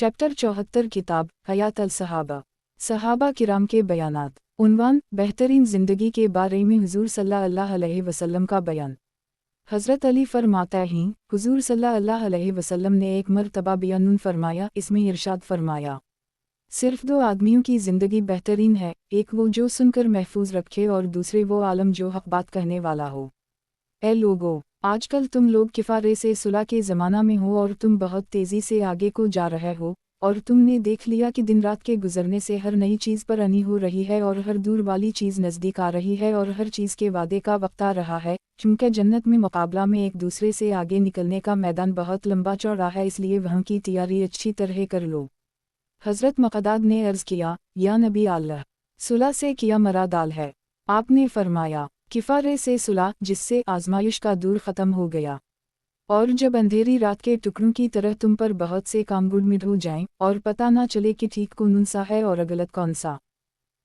Chapter 74 किताब हयात अल-सहाबा सहाबा किराम के बयानात। उन्वान बेहतरीन ज़िंदगी के बारे में हुज़ूर सल्लल्लाहु अलैहि वसल्लम का बयान। हज़रत अली फरमाता हैं, हुज़ूर सल्लल्लाहु अलैहि वसल्लम ने एक मरतबा बयान फरमाया, इसमें इरशाद फरमाया, सिर्फ दो आदमियों की ज़िंदगी बेहतरीन है, एक वो जो सुनकर महफूज रखे और दूसरे वो आलम जो हक़ बात कहने वाला हो। ए लोगो, आजकल तुम लोग किफ़ारे से सुलह के ज़माना में हो और तुम बहुत तेज़ी से आगे को जा रहे हो, और तुमने देख लिया कि दिन रात के गुजरने से हर नई चीज़ पर अनी हो रही है और हर दूर वाली चीज़ नज़दीक आ रही है और हर चीज़ के वादे का वक्त आ रहा है, चूँकि जन्नत में मुकाबला में एक दूसरे से आगे निकलने का मैदान बहुत लंबा चौड़ा है, इसलिए वहाँ की तैयारी अच्छी तरह कर लो। हज़रत मक़दाद ने अर्ज़ किया, या नबी अल्लाह, सुलह से क्या मरादाल है? आपने फरमाया, किफ़ारे से सुलह जिससे आज़माइश का दूर ख़त्म हो गया। और जब अंधेरी रात के टुकड़ों की तरह तुम पर बहुत से काम गुड़मिड़ हो जाएं और पता ना चले कि ठीक कौन सा है और गलत कौन सा,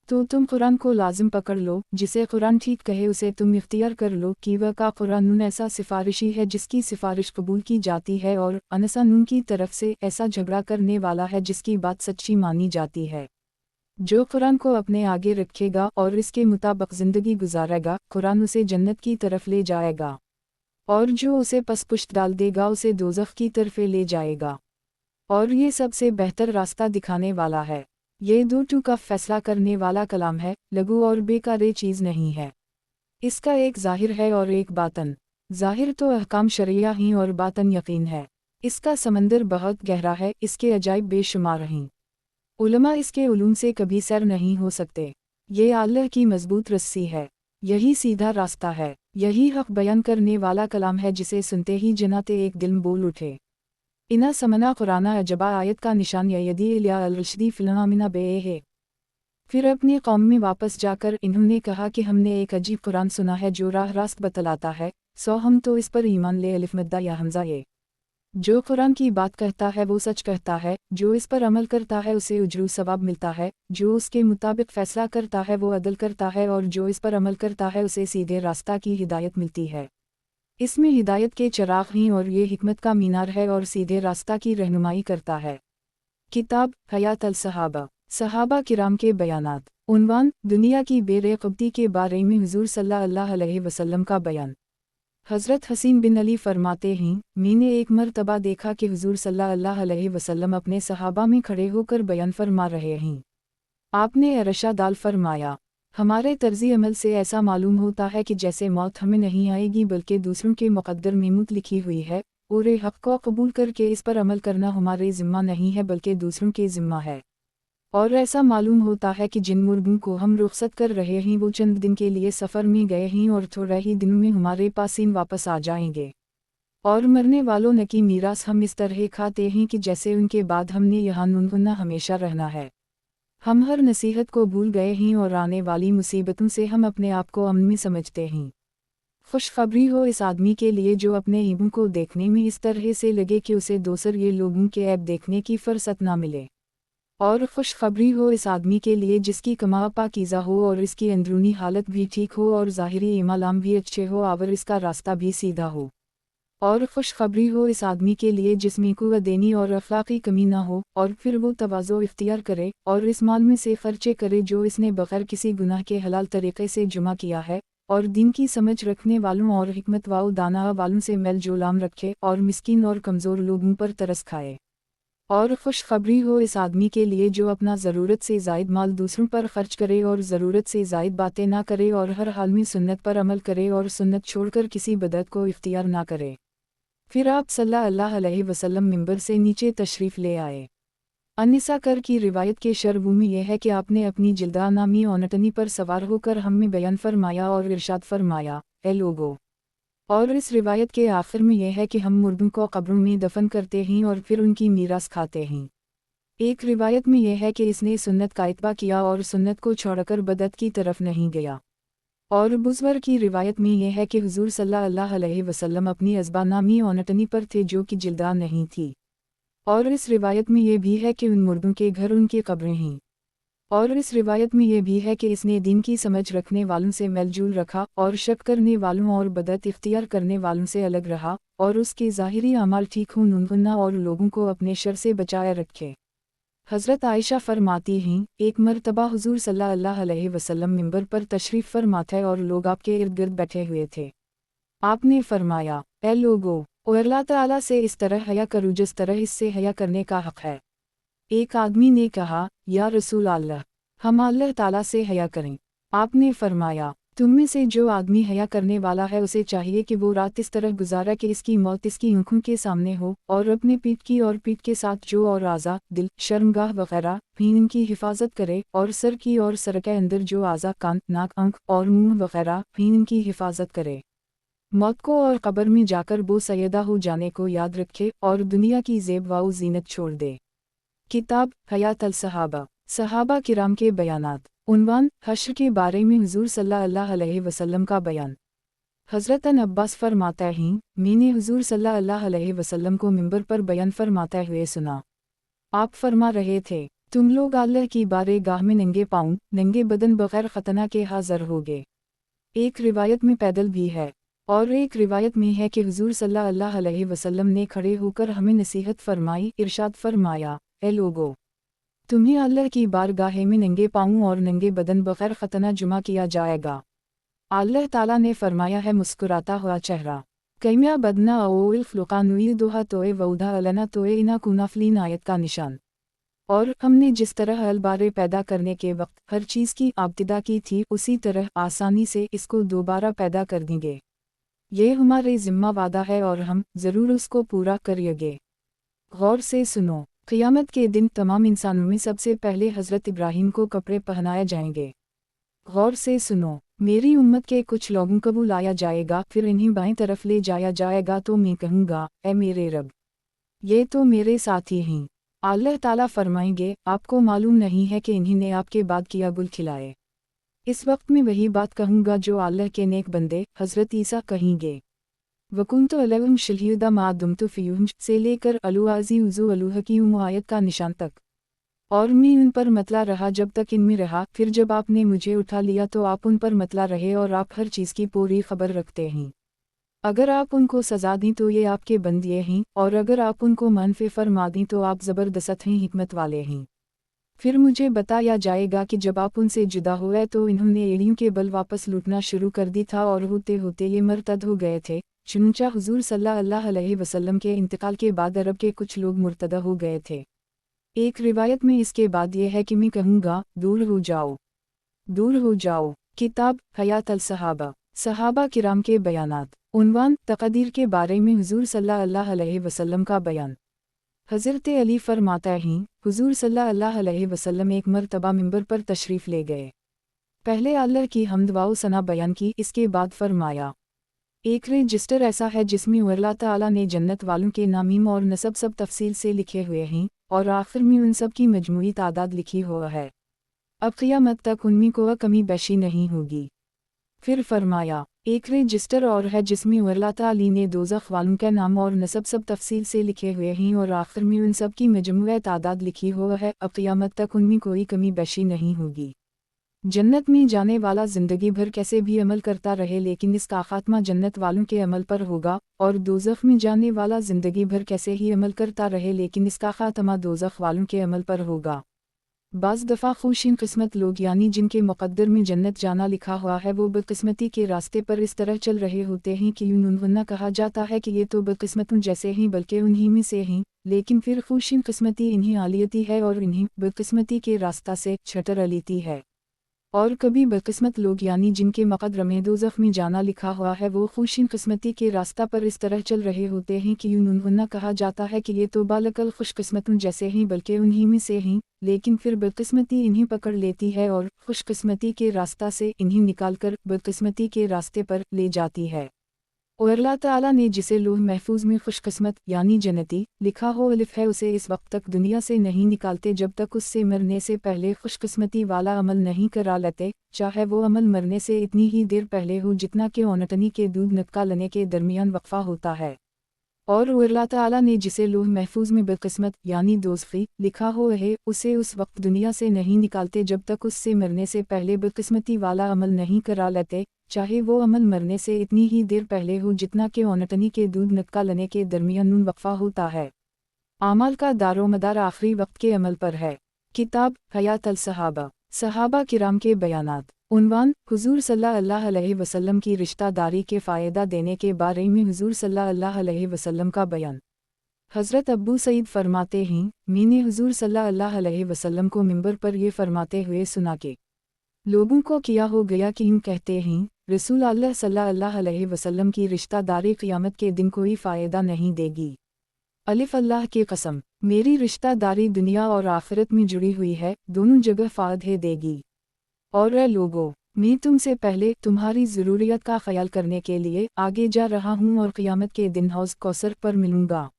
तो तुम कुरान को लाजिम पकड़ लो, जिसे कुरान ठीक कहे उसे तुम इख्तियार कर लो कि वह का कुरान ऐसा सिफारिशी है जिसकी सिफारिश कबूल की जाती है और अनसा नून की तरफ से ऐसा झगड़ा करने वाला है जिसकी बात सच्ची मानी जाती है। जो कुरान को अपने आगे रखेगा और इसके मुताबिक ज़िंदगी गुजारेगा, कुरान उसे जन्नत की तरफ ले जाएगा, और जो उसे पसपुश्त डाल देगा उसे दोज़ख की तरफ ले जाएगा। और ये सबसे बेहतर रास्ता दिखाने वाला है। ये दो टू का फैसला करने वाला कलाम है, लघु और बेकार चीज़ नहीं है। इसका एक ज़ाहिर है और एक बातन। ज़ाहिर तो अहकाम शरिया ही और बातन यकीन है। इसका समंदर बहुत गहरा है, इसके अजाइब बेशुमार हैं। उलमा इसके उलूम से कभी सर नहीं हो सकते। ये अल्लाह की मजबूत रस्सी है, यही सीधा रास्ता है, यही हक़ बयान करने वाला कलाम है जिसे सुनते ही जन्नते एक दिल बोल उठे। इना समना कुराना अजबा आयत का निशान यदी इल्या अल-रश्दी फिलहामिना बे है। फिर अपनी कौम में वापस जाकर इन्होंने कहा कि हमने एक अजीब कुरान सुना है जो राह रास्त बतलाता है, सो हम तो इस पर ईमान ले। अलिफ मद्दा या हमज़ा ये। जो कुरान की बात कहता है वो सच कहता है, जो इस पर अमल करता है उसे उजरू सवाब मिलता है, जो उसके मुताबिक फ़ैसला करता है वो अदल करता है और जो इस पर अमल करता है उसे सीधे रास्ता की हिदायत मिलती है। इसमें हिदायत के चराग़ हैं और ये हिकमत का मीनार है और सीधे रास्ता की रहनुमाई करता है। किताब हयात अल-सहाबा सहाबा किराम के बयानात। उन्वान दुनिया की बेरग़बती के बारे में हुज़ूर सल्लल्लाहु अलैहि वसल्लम का बयान। हज़रत हसीन बिन अली फरमाते हैं, मैंने एक मरतबा देखा कि हुज़ूर सल्लल्लाहु अलैहि वसल्लम अपने सहाबा में खड़े होकर बयान फरमा रहे हैं। आपने इरशाद फरमाया, हमारे तर्ज़ी अमल से ऐसा मालूम होता है कि जैसे मौत हमें नहीं आएगी बल्कि दूसरों के मुक़द्दर में मुत लिखी हुई है, और हक़ को कबूल करके इस पर अमल करना हमारे ज़िम्मा नहीं है बल्कि दूसरों के ज़िम्मा है। और ऐसा मालूम होता है कि जिन मुर्गों को हम रुख़सत कर रहे हैं वो चंद दिन के लिए सफ़र में गए हैं और थोड़े ही दिनों में हमारे पास इन वापस आ जाएंगे। और मरने वालों न की मीरास हम इस तरह खाते हैं कि जैसे उनके बाद हमने यहाँ नूनगुना हमेशा रहना है। हम हर नसीहत को भूल गए हैं और आने वाली मुसीबतों से हम अपने आप को अमन में समझते हैं। खुशखबरी हो इस आदमी के लिए जो अपने ईबों को देखने में इस तरह से लगे कि उसे दूसर ये लोगों के ऐब देखने की फ़ुर्सत ना मिले। और खुशखबरी हो इस आदमी के लिए जिसकी कमा पाकीज़ा हो और इसकी अंदरूनी हालत भी ठीक हो और ज़ाहिरी इमालाम भी अच्छे हो और इसका रास्ता भी सीधा हो। और खुशखबरी हो इस आदमी के लिए जिसमें कुव्वत देनी और अखलाक़ी कमी ना हो, और फिर वो तवाज़ो इख्तियार करे और इस माल में से खर्चे करे जो इसने बग़ैर किसी गुनाह के हलाल तरीक़े से जमा किया है, और दीन की समझ रखने वालों और हिकमत व दाना वालों से मेल जोलाम रखे और मिस्कीन और कमज़ोर लोगों पर तरस खाए। और खुशखबरी हो इस आदमी के लिए जो अपना ज़रूरत से ज़ायद माल दूसरों पर ख़र्च करे और ज़रूरत से ज़ायद बातें ना करे और हर हाल में सुन्नत पर अमल करे और सुन्नत छोड़कर किसी बदअत को इख्तियार ना करे। फिर आप सल्लल्लाहु अलैहि वसल्लम मिंबर से नीचे तशरीफ़ ले आए। अनिसा कर की रिवायत के शरबू में यह है कि आपने अपनी जिल्दा नामी ओनटनी पर सवार होकर हम में बयान फरमाया और इरशाद फरमाया, ए लोगो। और इस रिवायत के आखिर में यह है कि हम मुर्दों को कब्रों में दफन करते हैं और फिर उनकी मीरास खाते हैं। एक रिवायत में यह है कि इसने सुन्नत का इत्बा किया और सुन्नत को छोड़कर बदअत की तरफ नहीं गया। और बुज़वर की रिवायत में यह है कि हुज़ूर सल्लल्लाहु अलैहि वसल्लम अपनी अज़बा नामी ओनटनी पर थे जो कि जिल्दा नहीं थी। और इस रिवायत में यह भी है कि उन मुर्दों के घर उनकी कब्रें हैं। और इस रिवायत में यह भी है कि इसने दीन की समझ रखने वालों से मेलजूल रखा और शक करने वालों और बदअत इख्तियार करने वालों से अलग रहा, और उसके ज़ाहिरी अमाल ठीक हो नूनगुना और लोगों को अपने शर से बचाए रखे। हज़रत आयशा फरमाती हैं, एक मरतबा हुज़ूर सल्लल्लाहु अलैहि वसल्लम मिंबर पर तशरीफ़ फरमा थे और लोग आपके इर्द गिर्द बैठे हुए थे। आपने फरमाया, ए लोगो, और अल्लाह ताला से इस तरह हया करो जिस तरह इससे हया करने का हक़ है। एक आदमी ने कहा, या रसूल अल्लाह, हम अल्लाह ताला से हया करें। आपने फरमाया, तुम में से जो आदमी हया करने वाला है उसे चाहिए कि वो रात इस तरह गुजारा कि इसकी मौत इसकी आँखों के सामने हो, और अपने पीठ की और पीठ के साथ जो और आज़ा, दिल, शर्मगाह वगैरह भी इनकी हिफाजत करे, और सर की और सर के अंदर जो आज़ा, कान, नाक, आँख और मुँह वगैरह भी इनकी हिफाजत करे। मौत को और कब्र में जाकर वो सैयदा हो जाने को याद रखे और दुनिया की ज़ेब व ज़ीनत छोड़ दे। किताब हयात अल सहाबा, सहाबा किराम के बयानात। उन्वान, हश्र के बारे में हुज़ूर सल्लल्लाहु अलैहि वसल्लम का बयान। हज़रत अब्बास फरमाते हैं, मैंने हुज़ूर सल्लल्लाहु अलैहि वसल्लम को मिंबर पर बयान फरमाते हुए सुना। आप फरमा रहे थे, तुम लोग अल्लाह की बारगाह में नंगे पाँव, नंगे बदन बग़ैर खतना के हाज़िर होगे। एक रिवायत में पैदल भी है, और एक रिवायत में है कि हुज़ूर सल्लल्लाहु अलैहि वसल्लम ने खड़े होकर हमें नसीहत फरमाई, इरशाद फरमाया, ए लोगो, तुम्हें अल्लाह की बारगाह में नंगे पाँव और नंगे बदन बग़ैर खतना जुमा किया जाएगा। अल्लाह ताला ने फरमाया है, मुस्कुराता हुआ चेहरा, कैमिया बदना ओल फ़्लुक़ानुई दोहा तोए वउधा अलना तोए इना कुनाफलीन आयत का निशान। और हमने जिस तरह अलबारे पैदा करने के वक्त हर चीज़ की आब्तिदा की थी उसी तरह आसानी से इसको दोबारा पैदा कर देंगे। ये हमारे ज़िम्मा वादा है और हम ज़रूर उसको पूरा करेंगे। गौर से सुनो, क़ियामत के दिन तमाम इंसानों में सबसे पहले हज़रत इब्राहीम को कपड़े पहनाए जाएंगे। गौर से सुनो, मेरी उम्मत के कुछ लोगों को बुलाया जाएगा, फिर इन्हें बाएं तरफ ले जाया जाएगा तो मैं कहूँगा, ए मेरे रब, ये तो मेरे साथी हैं। अल्लाह ताला फरमाएंगे, आपको मालूम नहीं है कि इन्हीं आपके बाद किया गुल खिलाए। इस वक्त में वही बात कहूँगा जो अल्लाह के नेक बंदे हज़रत ईसा कहेंगे। वकुन्तु अलैहिम शहीदा मा दुम्तु फ़ीहुम से लेकर अलुआज़ी उज़ु अलूह की आयत का निशान तक। और मैं उन पर मतला रहा जब तक इनमें रहा, फिर जब आपने मुझे उठा लिया तो आप उन पर मतला रहे और आप हर चीज़ की पूरी खबर रखते हैं। अगर आप उनको सज़ा दें तो ये आपके बंदिए हैं, और अगर आप उनको मनफ़े फरमा दें तो आप ज़बरदस्त हैं, हिकमत वाले हैं। फिर मुझे बताया जाएगा कि जब आप उनसे जुदा हुए तो इन्होंने एड़ियों के बल वापस लूटना शुरू कर दी था और होते होते ये मरतद हो गए थे। चुनचा हुज़ूर सल्लल्लाहु अलैहि वसल्लम के इंतकाल के बाद अरब के कुछ लोग मुर्तदा हो गए थे। एक रिवायत में इसके बाद ये है कि मैं कहूँगा, दूर हो जाओ, दूर हो जाओ। किताब हयात अल सहाबा, सहाबा किराम के बयानात। उन्वान, तक़दीर के बारे में हुज़ूर सल्लल्लाहु अलैहि वसल्लम का बयान। हज़रत अली फरमाते हैं, हुज़ूर सल्लल्लाहु अलैहि वसल्लम एक मरतबा मिंबर पर तशरीफ़ ले गए। पहले अल्लाह की हम्द व सना बयान की, इसके बाद फरमाया, एक रजिस्टर ऐसा है जिसमें अल्लाह ताला ने जन्नत वालों के नामीम और नसब सब तफसील से लिखे हुए हैं, और आखिर में उन सब की मजमूई तादाद लिखी हुआ है। अब क़ियामत तक उनमें कोई कमी बेशी नहीं होगी। फिर फरमाया, एक रजिस्टर और है जिसमें अल्लाह ताला ने दोज़ख वालों के नाम और नसब सब तफसील से लिखे हुए हैं, और आखिर में उन सब की मजमूई तादाद लिखी हुआ है। अब क़ियामत तक उनमें कोई कमी बेशी नहीं होगी। जन्नत में जाने वाला ज़िंदगी भर कैसे भी अमल करता रहे लेकिन इसका ख़ात्मा जन्नत वालों के अमल पर होगा, और दोज़ख में जाने वाला ज़िंदगी भर कैसे ही अमल करता रहे लेकिन इसका ख़ात्मा दोज़ख वालों के अमल पर होगा। बाज़ दफ़ा खुशिन किस्मत लोग यानी जिनके मुक़द्दर में जन्नत जाना लिखा हुआ है वो बदकिस्मती के रास्ते पर इस तरह चल रहे होते हैं कि उन्हें कहा जाता है कि ये तो बदकिस्मतों जैसे ही बल्कि उन्हीं में से हैं, लेकिन फिर खुशिन किस्मती इन्हीं आलियती है और इन्हीं बदकिस्मती के रास्ता से छटर अलीती है। और कभी बदकिस्मत लोग यानी जिनके मुक़द्दर में दोज़ख में जाना लिखा हुआ है वो खुशिन किस्मती के रास्ता पर इस तरह चल रहे होते हैं कि उन्हें कहा जाता है कि ये तो बालकल खुशकिस्मतों जैसे ही बल्कि उन्हीं में से हैं, लेकिन फिर बदकिस्मती इन्हीं पकड़ लेती है और खुशकिस्मती के रास्ता से इन्हीं निकालकर बदकिस्मती के रास्ते पर ले जाती है। और अल्लाह ताला ने जिसे लोह महफूज में खुशकिस्मत यानी जन्नती लिखा हो अलिफ है उसे इस वक्त तक दुनिया से नहीं निकालते जब तक उससे मरने से पहले खुशकिस्मती वाला अमल नहीं करा लेते, चाहे वो अमल मरने से इतनी ही देर पहले हो जितना कि औनटनी के दूध निकालने के दरमियान वक्फा होता है। और अल्लाह ताला ने जिसे लोह महफूज में बदकिस्मत यानी दोज़खी लिखा हो है उसे उस वक्त दुनिया से नहीं निकालते जब तक उससे मरने से पहले बदकिस्मती वाला अमल नहीं करा लेते, चाहे वो अमल मरने से इतनी ही देर पहले हो जितना कि औनटनी के दूध निकालने के दरमियान वक्फा होता है। आमाल का दारोमदार आखिरी वक्त के अमल पर है। किताब हयात अल-सहाबा, सहाबा किराम के बयानात। उन्वान, हुजूर सल्लल्लाहु अलैहि वसल्लम की रिश्तेदारी के फ़ायदा देने के बारे में हुजूर सल्लल्लाहु अलैहि वसल्लम का बयान। हज़रत अबू सईद फरमाते हैं, मैंने हुजूर सल्लल्लाहु अलैहि वसल्लम को मिंबर पर ये फरमाते हुए सुना कि लोगों को क्या हो गया कि हम कहते हैं, रसूल अल्लाह सल्लल्लाहु अलैहि वसल्लम की रिश्तेदारी क़यामत के दिन कोई फ़ायदा नहीं देगी। अलिफ अल्लाह की कसम, मेरी रिश्तेदारी दुनिया और आखिरत में जुड़ी हुई है, दोनों जगह फ़ायदे देगी। और ऐ लोगों, मैं तुमसे पहले तुम्हारी ज़रूरियत का ख्याल करने के लिए आगे जा रहा हूँ और क़यामत के दिन हौज़ कौसर पर मिलूँगा।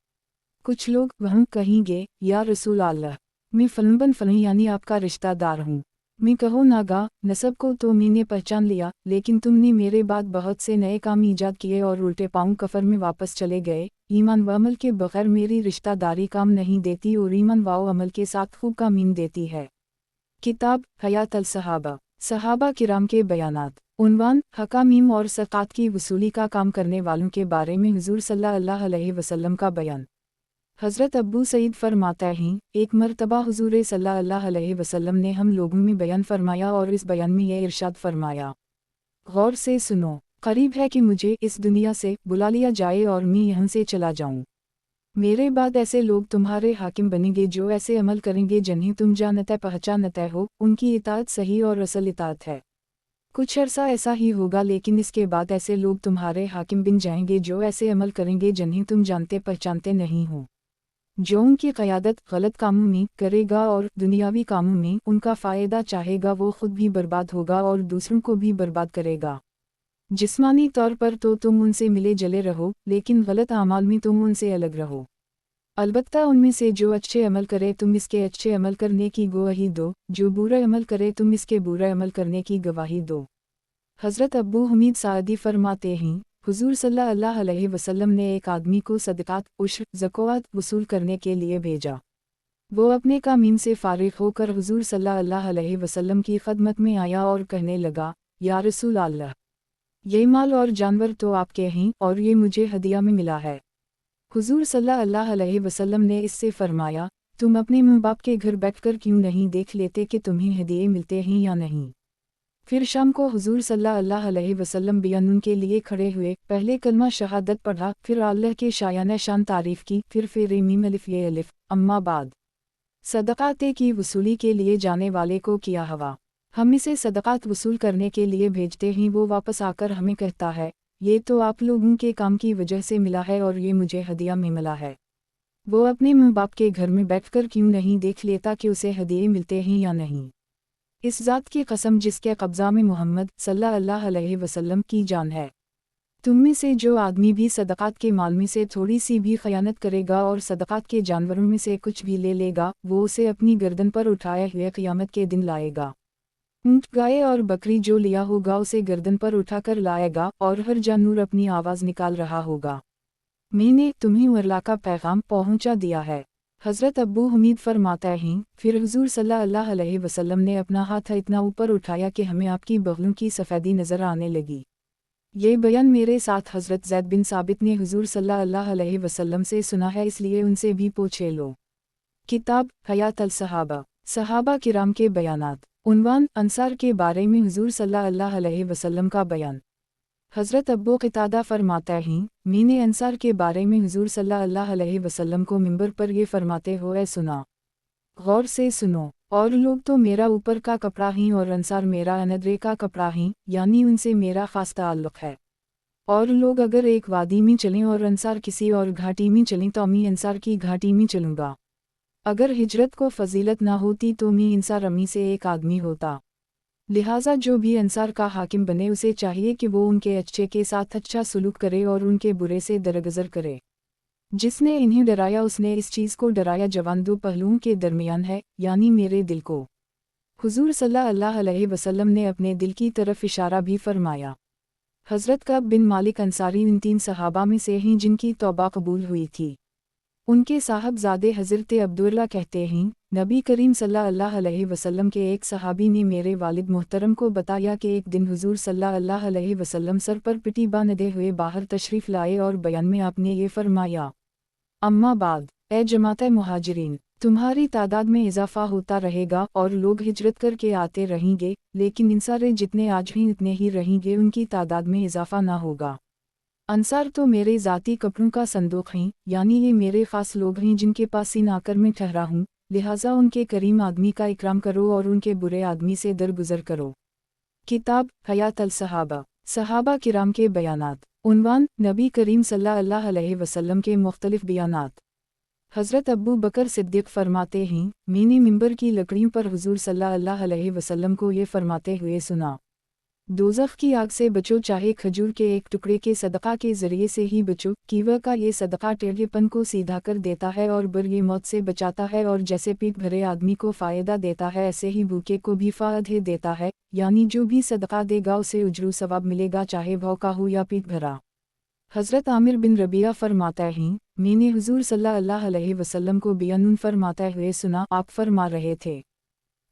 कुछ लोग वहाँ कहेंगे, या रसूल अल्लाह, मैं फलन फलन यानी आपका रिश्तेदार हूँ। मैं कहो नागा, नसब को तो मैंने पहचान लिया, लेकिन तुमने मेरे बाद बहुत से नए काम ईजाद किए और उल्टे पाँव कफर में वापस चले गए। ईमान व अमल के बगैर मेरी रिश्तेदारी काम नहीं देती और ईमान व अमल के साथ खूब कामीन देती है। किताब हयात अल-सहाबा, सहाबा किराम के बयानात। उन्वान, हकामीम और ज़कात की वसूली का काम करने वालों के बारे में हुजूर सल्लल्लाहु अलैहि वसल्लम का बयान। हज़रत अबू सईद फरमाता हैं, एक मरतबा हुजूर सल्लल्लाहु अलैहि वसल्लम ने हम लोगों में बयान फरमाया और इस बयान में यह इरशाद फरमाया, गौर से सुनो, करीब है कि मुझे इस दुनिया से बुला लिया जाए और मैं यहाँ से चला जाऊँ। मेरे बाद ऐसे लोग तुम्हारे हाकिम बनेंगे जो ऐसे अमल करेंगे जिन्हें तुम जानते पहचानते हो, उनकी इताअत सही और असल इताअत है। कुछ अरसा ऐसा ही होगा, लेकिन इसके बाद ऐसे लोग तुम्हारे हाकिम बन जाएंगे जो ऐसे अमल करेंगे जिन्हें तुम जानते पहचानते नहीं हो। जो उनकी क़यादत गलत कामों में करेगा और दुनियावी कामों में उनका फ़ायदा चाहेगा, वो खुद भी बर्बाद होगा और दूसरों को भी बर्बाद करेगा। जिस्मानी तौर पर तो तुम उनसे मिले जले रहो, लेकिन गलत आमाल में तुम उनसे अलग रहो। अलबत्ता उनमें से जो अच्छे अमल करे तुम इसके अच्छे अमल करने की गवाही दो, जो बुरा अमल करे तुम इसके बुरा अमल करने की गवाही दो। हज़रत अबू हमीद सादी फरमाते हैं, हुजूर सल्लल्लाहु अलैहि वसल्लम ने एक आदमी को सदक़ात उश्र ज़कात वसूल करने के लिए भेजा। वो अपने कामीम से फ़ारिग़ होकर हुजूर सल्लल्लाहु अलैहि वसल्लम की खदमत में आया और कहने लगा, या रसूल अल्लाह, ये माल और जानवर तो आपके हैं और ये मुझे हदिया में मिला है। हुजूर सल्लल्लाहु अलैहि वसल्लम ने इससे फरमाया, तुम अपने माँ बाप के घर बैठकर क्यों नहीं देख लेते कि तुम्हें हदिये मिलते हैं या नहीं। फिर शाम को हुजूर सल्लल्लाहु अलैहि वसल्लम बयान के लिए खड़े हुए, पहले कलमा शहादत पढ़ा, फिर अल्लाह के शायान शान तारीफ़ की, फिर मीम अलिफ ये अलिफ, अम्मा बाद। सदक़ाते की वसूली के लिए जाने वाले को किया हवा। हम इसे सदक़ात वसूल करने के लिए भेजते हैं, वो वापस आकर हमें कहता है, ये तो आप लोगों के काम की वजह से मिला है और ये मुझे हदिया में मिला है। वो अपने माँ बाप के घर में बैठकर क्यों नहीं देख लेता कि उसे हदिये मिलते हैं या नहीं। इस ज़ात की कसम जिसके कब्ज़ा में मोहम्मद सल्लल्लाहु अलैहि वसल्लम की जान है, तुम में से जो आदमी भी सदक़ात के माल में से थोड़ी सी भी खयानत करेगा और सदक़ात के जानवरों में से कुछ भी ले लेगा, वो उसे अपनी गर्दन पर उठाए हुए क़यामत के दिन लाएगा। ऊँट गाय और बकरी जो लिया होगा उसे गर्दन पर उठाकर लाएगा और हर जानवर अपनी आवाज़ निकाल रहा होगा, मैंने तुम्हें अल्लाह का पैगाम पहुँचा दिया है। हज़रत अबू हमीद फरमाता हैं, फिर हुजूर सल्लल्लाहु अलैहि वसल्लम ने अपना हाथ इतना ऊपर उठाया कि हमें आपकी बगलों की सफ़ेदी नज़र आने लगी। ये बयान मेरे साथ हज़रत ज़ैद बिन साबित ने हुजूर सल्लल्लाहु अलैहि वसल्लम से सुना है, इसलिए उनसे भी पूछे लो। किताब हयात अल-सहाबा, सहाबा किराम के बयानात। उन्वान, अंसार के बारे में हुजूर सल्लल्लाहु अलैहि वसल्लम का बयान। हज़रत अबू क़तादा फरमाता हैं, मैंने अंसार के बारे में हुजूर सल्लल्लाहु अलैहि वसल्लम को मिंबर पर ये फरमाते हुए सुना, गौर से सुनो, और लोग तो मेरा ऊपर का कपड़ा हैं और अंसार मेरा अनदरे का कपड़ा हैं, यानी उनसे मेरा ख़ास ताल्लुक़ है। और लोग अगर एक वादी में चलें और अंसार किसी और घाटी में चलें तो मैं अंसार की घाटी में चलूँगा। अगर हिजरत को फजीलत ना होती तो मैं अंसार अमी से एक आदमी होता। लिहाजा जो भी अंसार का हाकिम बने उसे चाहिए कि वो उनके अच्छे के साथ अच्छा सलूक करे और उनके बुरे से दरगुज़र करे। जिसने इन्हें डराया उसने इस चीज़ को डराया जवान दो पहलुओं के दरमियान है, यानी मेरे दिल को। हुजूर सल्लल्लाहु अलैहि वसल्लम ने अपने दिल की तरफ इशारा भी फरमाया। हज़रत कअब बिन मालिक अंसारी उन 3 सहाबा में से हैं जिनकी तौबा कबूल हुई थी। उनके साहबजादे हज़रत अब्दुल्ला कहते हैं, नबी करीम सल्लल्लाहु अलैहि वसल्लम के एक सहाबी ने मेरे वालिद मोहतरम को बताया कि एक दिन हुजूर सल्लल्लाहु अलैहि वसल्लम सर पर पिटी बांधे हुए बाहर तशरीफ़ लाए और बयान में आपने ये फरमाया, अम्मा बाद, اے جماعت مہاجرین، تمہاری تعداد میں اضافہ ہوتا رہے گا اور لوگ ہجرت کر کے آتے رہیں گے، لیکن انصار جتنے آج ہیں اتنے ہی رہیں گے، ان کی تعداد میں اضافہ نہ ہوگا۔ انصار تو میرے ذاتی کپڑوں کا صندوق ہیں، یعنی یہ میرے خاص لوگ ہیں جن کے پاس ان آ کر میں ٹھہرا ہوں، لہٰذا ان کے کریم آدمی کا اکرام کرو اور ان کے برے آدمی سے درگزر کرو۔ کتاب حیات الصحابہ، صحابہ کرام کے بیانات۔ عنوان: نبی کریم صلی اللہ علیہ وسلم کے مختلف بیانات۔ حضرت ابو بکر صدیق فرماتے ہیں، میں نے ممبر کی لکڑیوں پر حضور صلی اللہ علیہ وسلم کو یہ فرماتے ہوئے سنا: دوزخ کی آگ سے بچو، چاہے کھجور کے ایک ٹکڑے کے صدقہ کے ذریعے سے ہی بچو، کیوہ کا یہ صدقہ ٹیڑھے پن کو سیدھا کر دیتا ہے اور برے موت سے بچاتا ہے، اور جیسے پیٹ بھرے آدمی کو فائدہ دیتا ہے ایسے ہی بھوکے کو بھی فائدہ دیتا ہے، یعنی جو بھی صدقہ دے گا اسے اجر و ثواب ملے گا، چاہے بھوکا ہو یا پیٹ بھرا۔ حضرت عامر بن ربیعہ فرماتا ہیں، میں نے حضور صلی اللہ علیہ وسلم کو بیان فرماتے ہوئے سنا، آپ فرما رہے تھے: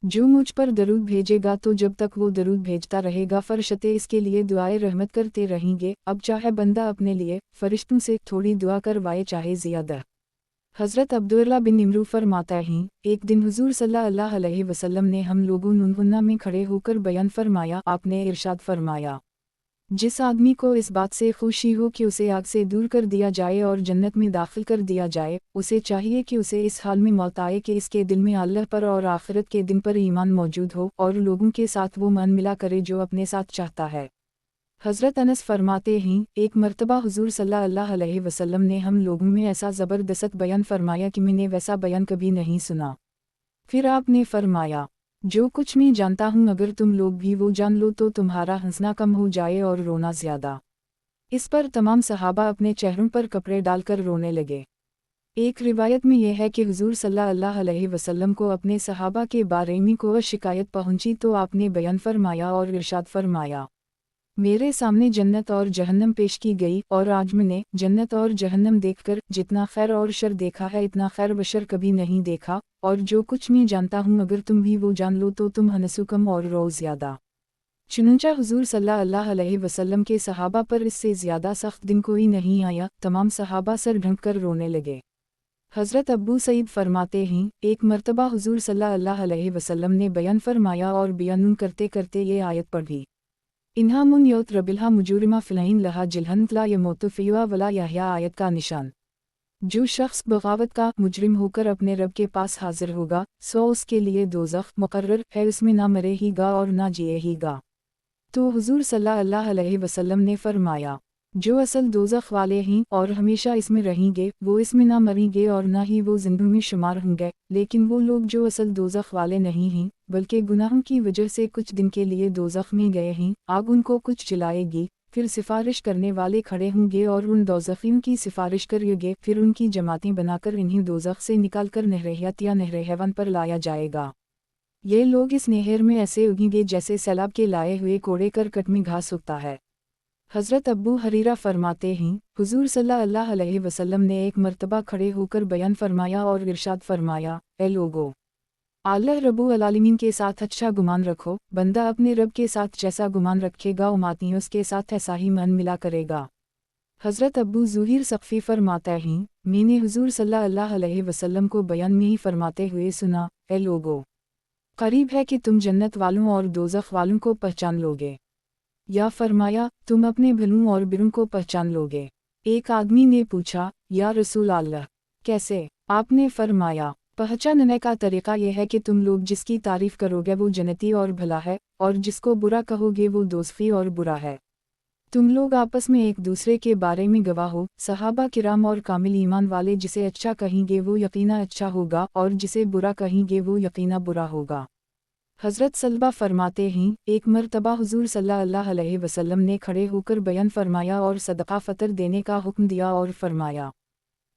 جو مجھ پر درود بھیجے گا تو جب تک وہ درود بھیجتا رہے گا فرشتے اس کے لیے دعائے رحمت کرتے رہیں گے، اب چاہے بندہ اپنے لیے فرشتوں سے تھوڑی دعا کروائے چاہے زیادہ۔ حضرت عبداللہ بن عمرو فرماتا ہیں، ایک دن حضور صلی اللہ علیہ وسلم نے ہم لوگوں ننگنا میں کھڑے ہو کر بیان فرمایا، آپ نے ارشاد فرمایا: جس آدمی کو اس بات سے خوشی ہو کہ اسے آگ سے دور کر دیا جائے اور جنت میں داخل کر دیا جائے، اسے چاہیے کہ اسے اس حال میں موت آئے کہ اس کے دل میں اللہ پر اور آخرت کے دن پر ایمان موجود ہو، اور لوگوں کے ساتھ وہ من ملا کرے جو اپنے ساتھ چاہتا ہے۔ حضرت انس فرماتے ہیں، ایک مرتبہ حضور صلی اللہ علیہ وسلم نے ہم لوگوں میں ایسا زبردست بیان فرمایا کہ میں نے ویسا بیان کبھی نہیں سنا۔ پھر آپ نے فرمایا: جو کچھ میں جانتا ہوں اگر تم لوگ بھی وہ جان لو تو تمہارا ہنسنا کم ہو جائے اور رونا زیادہ۔ اس پر تمام صحابہ اپنے چہروں پر کپڑے ڈال کر رونے لگے۔ ایک روایت میں یہ ہے کہ حضور صلی اللہ علیہ وسلم کو اپنے صحابہ کے بارے میں کوئی شکایت پہنچی تو آپ نے بیان فرمایا اور ارشاد فرمایا: میرے سامنے جنت اور جہنم پیش کی گئی، اور آج میں نے جنت اور جہنم دیکھ کر جتنا خیر اور شر دیکھا ہے اتنا خیر و شر کبھی نہیں دیکھا، اور جو کچھ میں جانتا ہوں اگر تم بھی وہ جان لو تو تم ہنسو کم اور رو زیادہ۔ چنانچہ حضور صلی اللہ علیہ وسلم کے صحابہ پر اس سے زیادہ سخت دن کوئی نہیں آیا، تمام صحابہ سر ڈھنک کر رونے لگے۔ حضرت ابو سعید فرماتے ہیں، ایک مرتبہ حضور صلی اللہ علیہ وسلم نے بیان فرمایا اور بیان کرتے کرتے یہ آیت پڑھی: انہا من یوت ربلہا مجورمہ فلائن لہا جلہن لا یموت فیہا ولا یحیا، آیت کا نشان: جو شخص بغاوت کا مجرم ہو کر اپنے رب کے پاس حاضر ہوگا سو اس کے لیے دوزخ مقرر ہے، اس میں نہ مرے ہی گا اور نہ جیے ہی گا۔ تو حضور صلی اللہ علیہ وسلم نے فرمایا: جو اصل دوزخ والے ہیں اور ہمیشہ اس میں رہیں گے وہ اس میں نہ مریں گے اور نہ ہی وہ زندوں میں شمار ہوں گے، لیکن وہ لوگ جو اصل دوزخ والے نہیں ہیں بلکہ گناہوں کی وجہ سے کچھ دن کے لیے دوزخ میں گئے ہیں، آگ ان کو کچھ جلائے گی، پھر سفارش کرنے والے کھڑے ہوں گے اور ان دوزخیوں کی سفارش کریں گے، پھر ان کی جماعتیں بنا کر انہیں دوزخ سے نکال کر نہر حیات یا نہر حیوان پر لایا جائے گا۔ یہ لوگ اس نہر میں ایسے اگیں گے جیسے سیلاب کے لائے ہوئے کوڑے کرکٹ میں گھاس اگتا ہے۔ حضرت ابو ہریرہ فرماتے ہیں، حضور صلی اللہ علیہ وسلم نے ایک مرتبہ کھڑے ہو کر بیان فرمایا اور ارشاد فرمایا: اے لوگو، اللہ رب العالمین کے ساتھ اچھا گمان رکھو، بندہ اپنے رب کے ساتھ جیسا گمان رکھے گا اماتی اس کے ساتھ ایسا ہی من ملا کرے گا۔ حضرت ابو ظہیر ثقفی فرماتے ہیں، میں نے حضور صلی اللہ علیہ وسلم کو بیان میں ہی فرماتے ہوئے سنا: اے لوگو، قریب ہے کہ تم جنت والوں اور دوزخ والوں کو پہچان لوگے، یا فرمایا تم اپنے بھلوں اور بروں کو پہچان لوگے۔ ایک آدمی نے پوچھا: یا رسول اللہ، کیسے؟ آپ نے فرمایا: پہچاننے کا طریقہ یہ ہے کہ تم لوگ جس کی تعریف کرو گے وہ جنتی اور بھلا ہے، اور جس کو برا کہو گے وہ دوزخی اور برا ہے۔ تم لوگ آپس میں ایک دوسرے کے بارے میں گواہ ہو، صحابہ کرام اور کامل ایمان والے جسے اچھا کہیں گے وہ یقینا اچھا ہوگا، اور جسے برا کہیں گے وہ یقینا برا ہوگا۔ حضرت سلبہ فرماتے ہیں، ایک مرتبہ حضور صلی اللہ علیہ وسلم نے کھڑے ہو کر بیان فرمایا اور صدقہ فطر دینے کا حکم دیا اور فرمایا: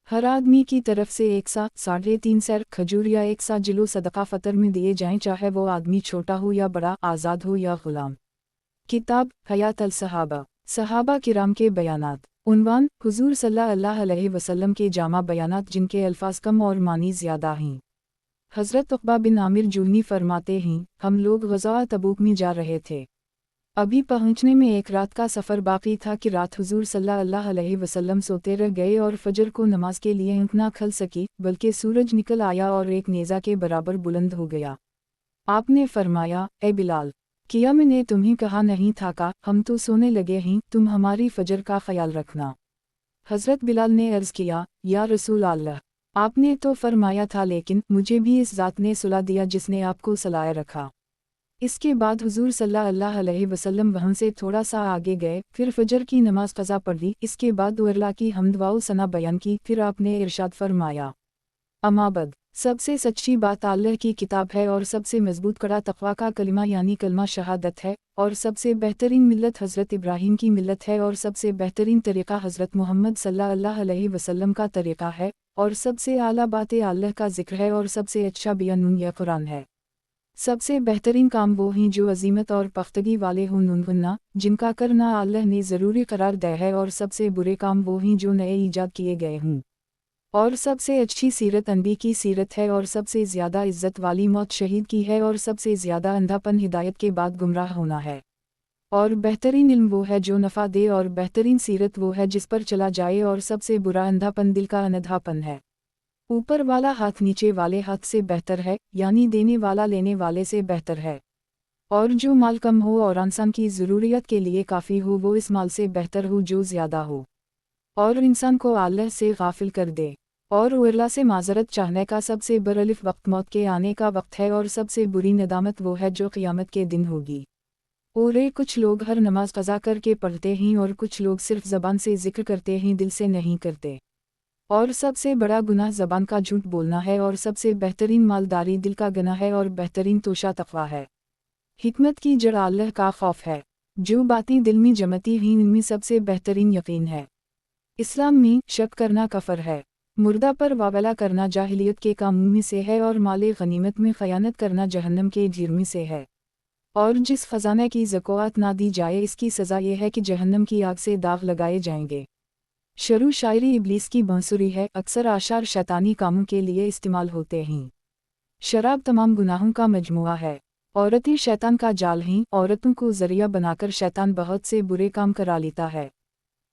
ہر آدمی کی طرف سے 1 سا 3.5 سیر کھجور یا 1 سا جلو صدقہ فطر میں دیے جائیں، چاہے وہ آدمی چھوٹا ہو یا بڑا، آزاد ہو یا غلام۔ کتاب حیات الصحابہ، صحابہ کرام کے بیانات۔ عنوان: حضور صلی اللہ علیہ وسلم کے جامع بیانات جن کے الفاظ کم اور معنی زیادہ ہیں۔ حضرت عقبہ بن عامر جوہنی فرماتے ہیں، ہم لوگ غزوہ تبوک میں جا رہے تھے۔ अभी पहुंचने में एक रात का सफ़र बाकी था कि रात हुजूर सल्लल्लाहु अलैहि वसल्लम सोते रह गए और फजर को नमाज के लिए आँख ना खुल सकी, बल्कि सूरज निकल आया और एक नेज़ा के बराबर बुलंद हो गया। आपने फरमाया, ए बिलाल, किया मैंने तुम्हें कहा नहीं था का, हम तो सोने लगे हैं, तुम हमारी फजर का ख्याल रखना। हज़रत बिलाल ने अर्ज़ किया, या रसूल अल्लाह, आपने तो फरमाया था लेकिन मुझे भी इस ज़ात ने सुला दिया जिसने आपको सलाए रखा। इसके बाद हुजूर सल्लल्लाहु अलैहि वसल्लम वहाँ से थोड़ा सा आगे गए, फिर फजर की नमाज क़ज़ा पढ़ ली, इसके बाद अल्लाह की हम्द व सना बयान की, फिर आपने इरशाद फरमाया, अमाबद, सबसे सच्ची बात अल्लाह की किताब है और सबसे मजबूत कड़ा तक़वा का कलिमा यानी कलमा शहादत है, और सबसे बेहतरीन मिल्लत हज़रत इब्राहीम की मिल्लत है, और सबसे बेहतरीन तरीक़ा हज़रत मोहम्मद सल्लल्लाहु अलैहि वसल्लम का तरीक़ा है, और सबसे आला बातें अल्लाह का ज़िक्र है, और सबसे अच्छा बयान यह कुरान है। सबसे बेहतरीन काम वो हैं जो अजीमत और पख्तगी वाले हों नूनवन्ना, जिनका करना अल्लाह ने ज़रूरी करार दिया है, और सबसे बुरे काम वो हैं जो नए ईजाद किए गए हों। और सबसे अच्छी सीरत अनबी की सीरत है, और सबसे ज़्यादा इज़्ज़त वाली मौत शहीद की है, और सबसे ज़्यादा अंधापन हिदायत के बाद गुमराह होना है। और बेहतरीन इल्म वो है जो नफ़ा दे, और बेहतरीन सीरत वो है जिस पर चला जाए, और सबसे बुरा अंधापन दिल का अनधापन है। ऊपर वाला हाथ नीचे वाले हाथ से बेहतर है, यानी देने वाला लेने वाले से बेहतर है। और जो माल कम हो और इंसान की ज़रूरियत के लिए काफ़ी हो, वो इस माल से बेहतर हो जो ज़्यादा हो। और इंसान को अल्लाह से गाफिल कर दे। और अल्लाह से माज़रत चाहने का सबसे बरलिफ वक्त मौत के आने का वक्त है, और सबसे बुरी नदामत वो है जो क़यामत के दिन होगी। और कुछ लोग हर नमाज क़ज़ा करके पढ़ते हैं, और कुछ लोग सिर्फ ज़बान से ज़िक्र करते हैं, दिल से नहीं करते। और सबसे बड़ा गुनाह ज़बान का झूठ बोलना है, और सबसे बेहतरीन मालदारी दिल का गना है, और बेहतरीन तोशा तक़वा है। हिकमत की जड़ अल्लाह का खौफ है। जो बातें दिल में जमती हैं इनमें सबसे बेहतरीन यकीन है। इस्लाम में शक करना कफ़र है। मुर्दा पर वावला करना जाहिलियत के कामों में से है, और माले गनीमत में ख़यानत करना जहन्नम के जुर्म से है। और जिस ख़जाने की ज़कात ना दी जाए, इसकी सज़ा यह है कि जहन्नम की आग से दाग लगाए जाएंगे। शरू शायरी इब्लीस की बांसुरी है, अक्सर आशार शैतानी कामों के लिए इस्तेमाल होते हैं। शराब तमाम गुनाहों का मजमुआ है। औरतें शैतान का जाल हैं, औरतों को ज़रिया बनाकर शैतान बहुत से बुरे काम करा लेता है।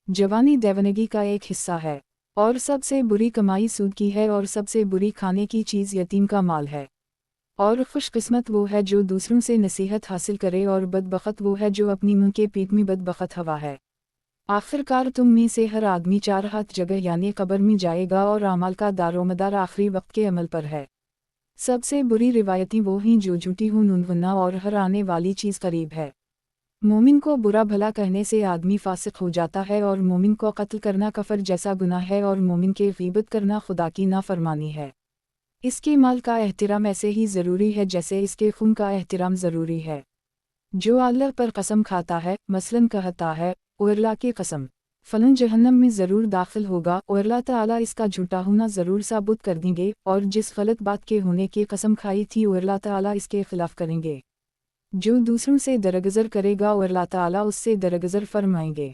जवानी देवनगी का एक हिस्सा है, और सबसे बुरी कमाई सूद की है, और सबसे बुरी खाने की चीज़ यतीम का माल है। और खुशकिस्मत वो है जो दूसरों से नसीहत हासिल करे, और बदबख्त वो है जो अपनी मुँह के पीठ में बदबख्त हवा है। आखिरकार तुम में से हर आदमी 4 हाथ जगह यानी कब्र में जाएगा, और आमाल का दारोमदार आखिरी वक्त के अमल पर है। सबसे बुरी रिवायतें वो हैं जो झूठी हो नूनवन्ना, और हर आने वाली चीज़ करीब है। मोमिन को बुरा भला कहने से आदमी फासिक हो जाता है, और मोमिन को कत्ल करना कफर जैसा गुनाह है, और मोमिन के गीबत करना खुदा की नाफरमानी है। इसके माल का एहतराम ऐसे ही ज़रूरी है जैसे इसके खून का एहतराम ज़रूरी है। जो अल्लाह पर कसम खाता है, मसलन कहता है, ओ अल्लाह की कसम, फलन जहन्नम में ज़रूर दाखिल होगा, और अल्लाह ताला इसका झूठा होना ज़रूर साबुत कर देंगे, और जिस गलत बात के होने की कसम खाई थी और अल्लाह ताला इसके खिलाफ करेंगे। जो दूसरों से दरगुज़र करेगा और अल्लाह ताला उससे दरगुज़र फरमाएंगे।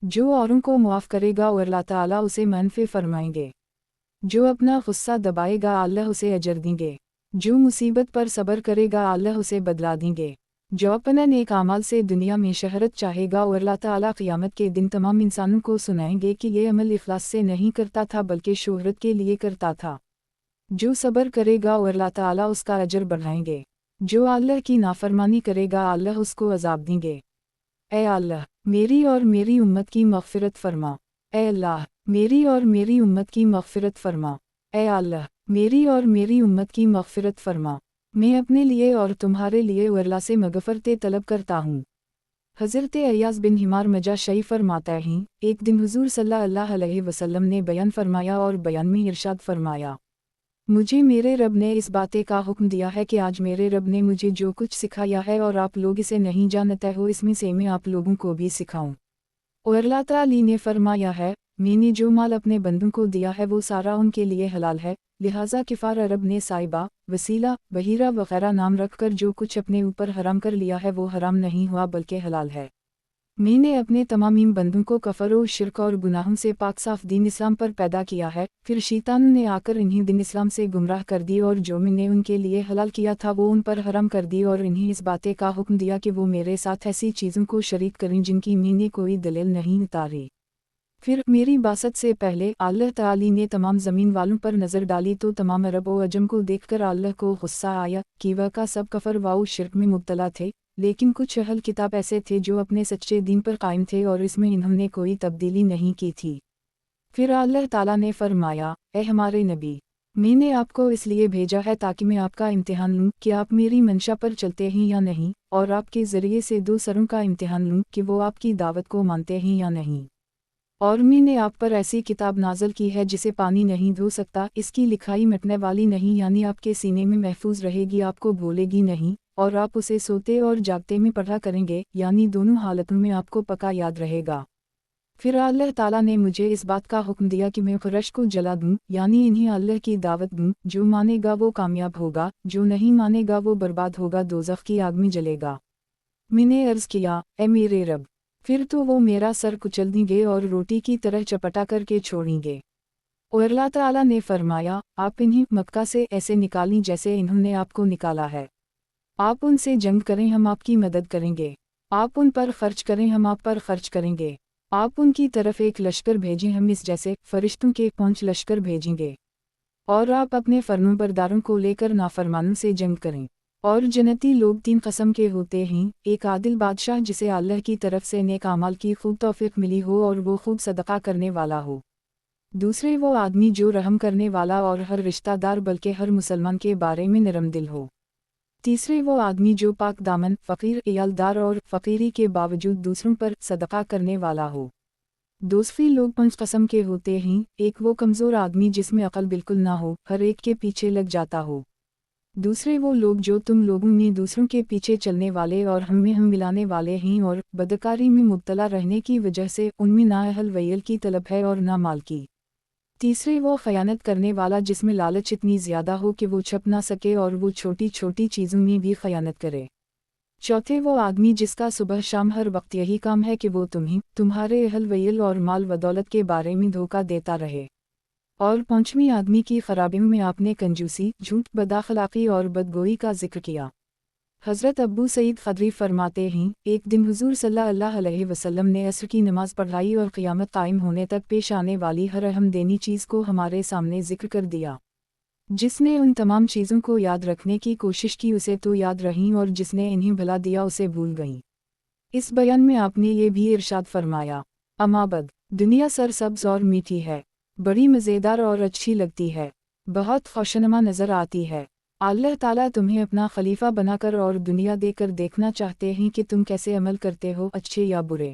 जो औरों को मुआफ़ करेगा और अल्लाह ताला उसे मनफ़े फरमाएंगे। जो अपना गुस्सा दबाएगा अल्लाह उसे अजर देंगे। जो मुसीबत पर सब्र करेगा अल्लाह उसे बदला देंगे। जो अपना नेक अमाल से दुनिया में शहरत चाहेगा और अल्लाह ताला क़यामत के दिन तमाम इंसानों को सुनाएंगे कि ये अमल इखलास से नहीं करता था बल्कि शोहरत के लिए करता था। जो सब्र करेगा और अल्लाह ताला उसका अजर बढ़ाएंगे। जो अल्लाह की नाफरमानी करेगा अल्लाह उसको अज़ाब देंगे। ऐ अल्लाह, मेरी और मेरी उम्मत की मग़फ़िरत फरमा। ऐ अल्लाह, मेरी और मेरी उम्मत की मग़फ़िरत फरमा। ऐ अल्लाह, मेरी और मेरी उम्मत की मग़फ़िरत फरमा। मैं अपने लिए और तुम्हारे लिए अल्लाह से मग़फ़रत तलब करता हूँ। हज़रत अय्याज़ बिन हिमार मजाशई फरमाता हैं, एक दिन हुज़ूर सल्लल्लाहु अलैहि वसल्लम ने बयान फरमाया और बयान में इरशाद फरमाया, मुझे मेरे रब ने इस बातें का हुक्म दिया है कि आज मेरे रब ने मुझे जो कुछ सिखाया है और आप लोग इसे नहीं जानते हो, इसमें से मैं आप लोगों को भी सिखाऊं। और अल्लाह ताला ने फरमाया है, मैंने जो माल अपने बंदों को दिया है वो सारा उनके लिए हलाल है, लिहाजा किफ़ार अरब ने साइबा, वसीला, बहीरा वगैरह नाम रखकर जो कुछ अपने ऊपर हराम कर लिया है वो हराम नहीं हुआ बल्कि हलाल है। میں نے اپنے تمام بندوں کو کفر و شرک اور گناہوں سے پاک صاف دین اسلام پر پیدا کیا ہے، پھر شیطان نے آ کر انہیں دین اسلام سے گمراہ کر دی اور جو میں نے ان کے لیے حلال کیا تھا وہ ان پر حرام کر دی اور انہیں اس باتیں کا حکم دیا کہ وہ میرے ساتھ ایسی چیزوں کو شریک کریں جن کی میں نے کوئی دلیل نہیں اتاری۔ پھر میری بعثت سے پہلے اللہ تعالی نے تمام زمین والوں پر نظر ڈالی تو تمام عرب و عجم کو دیکھ کر اللہ کو غصہ آیا کہ وہ کا سب کفر و شرک میں مبتلا تھے، لیکن کچھ اہل کتاب ایسے تھے جو اپنے سچے دین پر قائم تھے اور اس میں انہوں نے کوئی تبدیلی نہیں کی تھی۔ پھر اللہ تعالیٰ نے فرمایا، اے ہمارے نبی، میں نے آپ کو اس لیے بھیجا ہے تاکہ میں آپ کا امتحان لوں کہ آپ میری منشا پر چلتے ہیں یا نہیں، اور آپ کے ذریعے سے دو سروں کا امتحان لوں کہ وہ آپ کی دعوت کو مانتے ہیں یا نہیں۔ اور میں نے آپ پر ایسی کتاب نازل کی ہے جسے پانی نہیں دھو سکتا، اس کی لکھائی مٹنے والی نہیں، یعنی آپ کے سینے میں محفوظ رہے گی، آپ کو بھولے گی نہیں، اور آپ اسے سوتے اور جاگتے میں پڑھا کریں گے، یعنی دونوں حالتوں میں آپ کو پکا یاد رہے گا۔ پھر اللہ تعالیٰ نے مجھے اس بات کا حکم دیا کہ میں قریش کو جلا دوں، یعنی انہیں اللہ کی دعوت دوں، جو مانے گا وہ کامیاب ہوگا، جو نہیں مانے گا وہ برباد ہوگا، دوزخ کی آگ میں جلے گا۔ میں نے عرض کیا، اے میرے رب، پھر تو وہ میرا سر کچل دیں گے اور روٹی کی طرح چپٹا کر کے چھوڑیں گے۔ اور اللہ تعالیٰ نے فرمایا، آپ انہیں مکہ سے ایسے نکالیں جیسے انہوں نے آپ کو نکالا ہے۔ آپ ان سے جنگ کریں، ہم آپ کی مدد کریں گے۔ آپ ان پر خرچ کریں، ہم آپ پر خرچ کریں گے۔ آپ ان کی طرف ایک لشکر بھیجیں، ہم اس جیسے فرشتوں کے 5 لشکر بھیجیں گے۔ اور آپ اپنے فرموں برداروں کو لے کر نافرمانوں سے جنگ کریں۔ اور جنتی لوگ 3 قسم کے ہوتے ہیں، ایک عادل بادشاہ جسے اللہ کی طرف سے نیک اعمال کی خوب توفیق ملی ہو اور وہ خوب صدقہ کرنے والا ہو۔ دوسرے وہ آدمی جو رحم کرنے والا اور ہر رشتہ دار بلکہ ہر مسلمان کے بارے میں نرم دل ہو۔ تیسرے وہ آدمی جو پاک دامن، فقیر عیالدار اور فقیری کے باوجود دوسروں پر صدقہ کرنے والا ہو۔ دوسری لوگ 5 قسم کے ہوتے ہیں، ایک وہ کمزور آدمی جس میں عقل بالکل نہ ہو، ہر ایک کے پیچھے لگ جاتا ہو۔ دوسرے وہ لوگ جو تم لوگوں میں دوسروں کے پیچھے چلنے والے اور ہم میں ہم ملانے والے ہیں اور بدکاری میں مبتلا رہنے کی وجہ سے ان میں نہ اہل ویل کی طلب ہے اور نہ مال کی۔ تیسرے وہ خیانت کرنے والا جس میں لالچ اتنی زیادہ ہو کہ وہ چھپ نہ سکے اور وہ چھوٹی چھوٹی چیزوں میں بھی خیانت کرے۔ چوتھے وہ آدمی جس کا صبح شام ہر وقت یہی کام ہے کہ وہ تمہارے اہل ویل اور مال و دولت کے بارے میں دھوکہ دیتا رہے۔ اور 5ویں آدمی کی خرابیوں میں آپ نے کنجوسی، جھوٹ، بداخلاقی اور بدگوئی کا ذکر کیا۔ حضرت ابو سعید خدری فرماتے ہیں، ایک دن حضور صلی اللہ علیہ وسلم نے عصر کی نماز پڑھائی اور قیامت قائم ہونے تک پیش آنے والی ہر اہم دینی چیز کو ہمارے سامنے ذکر کر دیا۔ جس نے ان تمام چیزوں کو یاد رکھنے کی کوشش کی اسے تو یاد رہیں اور جس نے انہیں بھلا دیا اسے بھول گئیں۔ اس بیان میں آپ نے یہ بھی ارشاد فرمایا، اما بعد، دنیا سرسبز اور میٹھی ہے، بڑی مزیدار اور اچھی لگتی ہے، بہت خوشنما نظر آتی ہے۔ اللہ تعالیٰ تمہیں اپنا خلیفہ بنا کر اور دنیا دے کر دیکھنا چاہتے ہیں کہ تم کیسے عمل کرتے ہو، اچھے یا برے۔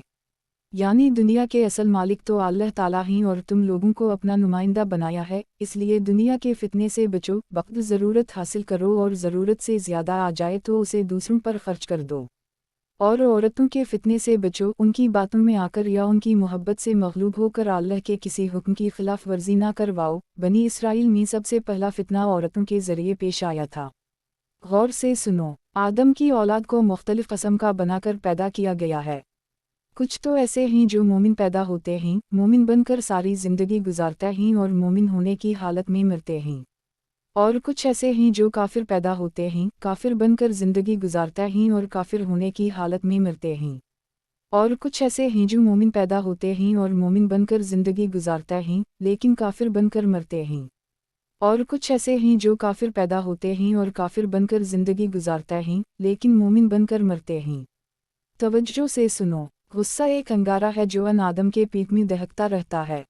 یعنی دنیا کے اصل مالک تو اللہ تعالیٰ ہیں اور تم لوگوں کو اپنا نمائندہ بنایا ہے، اس لیے دنیا کے فتنے سے بچو، وقت ضرورت حاصل کرو اور ضرورت سے زیادہ آ جائے تو اسے دوسروں پر خرچ کر دو۔ اور عورتوں کے فتنے سے بچو، ان کی باتوں میں آ کر یا ان کی محبت سے مغلوب ہو کر اللہ کے کسی حکم کی خلاف ورزی نہ کرواؤ۔ بنی اسرائیل میں سب سے پہلا فتنہ عورتوں کے ذریعے پیش آیا تھا۔ غور سے سنو، آدم کی اولاد کو مختلف قسم کا بنا کر پیدا کیا گیا ہے۔ کچھ تو ایسے ہیں جو مومن پیدا ہوتے ہیں، مومن بن کر ساری زندگی گزارتے ہیں اور مومن ہونے کی حالت میں مرتے ہیں، اور کچھ ایسے ہیں جو کافر پیدا ہوتے ہیں، کافر بن کر زندگی گزارتے ہیں اور کافر ہونے کی حالت میں مرتے ہیں، اور کچھ ایسے ہیں جو مومن پیدا ہوتے ہیں اور مومن بن کر زندگی گزارتے ہیں لیکن کافر بن کر مرتے ہیں، اور کچھ ایسے ہیں جو کافر پیدا ہوتے ہیں اور کافر بن کر زندگی گزارتے ہیں لیکن مومن بن کر مرتے ہیں۔ توجہ سے سنو، غصہ ایک انگارہ ہے جو آدم کے پیٹ میں دہکتا رہتا ہے۔